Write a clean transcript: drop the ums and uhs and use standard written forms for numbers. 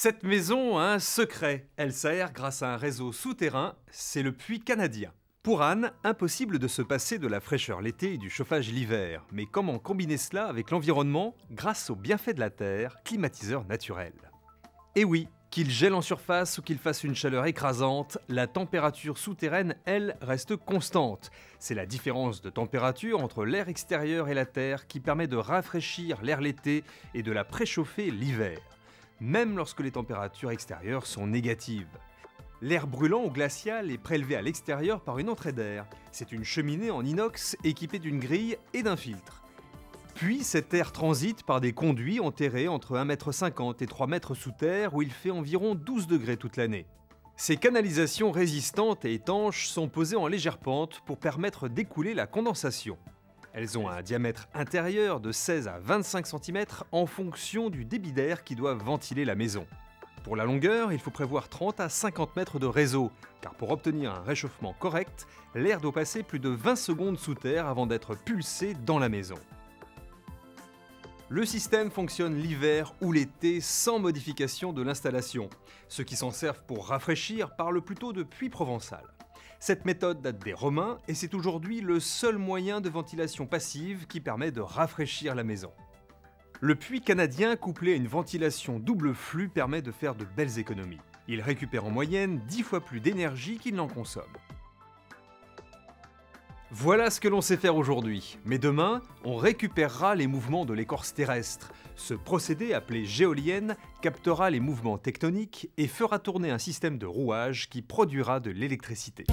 Cette maison a un secret. Elle s'aère grâce à un réseau souterrain, c'est le puits canadien. Pour Anne, impossible de se passer de la fraîcheur l'été et du chauffage l'hiver. Mais comment combiner cela avec l'environnement grâce aux bienfaits de la terre, climatiseur naturel? Et oui, qu'il gèle en surface ou qu'il fasse une chaleur écrasante, la température souterraine, elle, reste constante. C'est la différence de température entre l'air extérieur et la terre qui permet de rafraîchir l'air l'été et de la préchauffer l'hiver, même lorsque les températures extérieures sont négatives. L'air brûlant ou glacial est prélevé à l'extérieur par une entrée d'air. C'est une cheminée en inox équipée d'une grille et d'un filtre. Puis cet air transite par des conduits enterrés entre 1,50 m et 3 m sous terre où il fait environ 12 degrés toute l'année. Ces canalisations résistantes et étanches sont posées en légère pente pour permettre d'écouler la condensation. Elles ont un diamètre intérieur de 16 à 25 cm en fonction du débit d'air qui doit ventiler la maison. Pour la longueur, il faut prévoir 30 à 50 mètres de réseau, car pour obtenir un réchauffement correct, l'air doit passer plus de 20 secondes sous terre avant d'être pulsé dans la maison. Le système fonctionne l'hiver ou l'été sans modification de l'installation. Ceux qui s'en servent pour rafraîchir parlent plutôt de puits provençal. Cette méthode date des Romains et c'est aujourd'hui le seul moyen de ventilation passive qui permet de rafraîchir la maison. Le puits canadien couplé à une ventilation double flux permet de faire de belles économies. Il récupère en moyenne 10 fois plus d'énergie qu'il n'en consomme. Voilà ce que l'on sait faire aujourd'hui, mais demain, on récupérera les mouvements de l'écorce terrestre. Ce procédé, appelé géolienne, captera les mouvements tectoniques et fera tourner un système de rouage qui produira de l'électricité.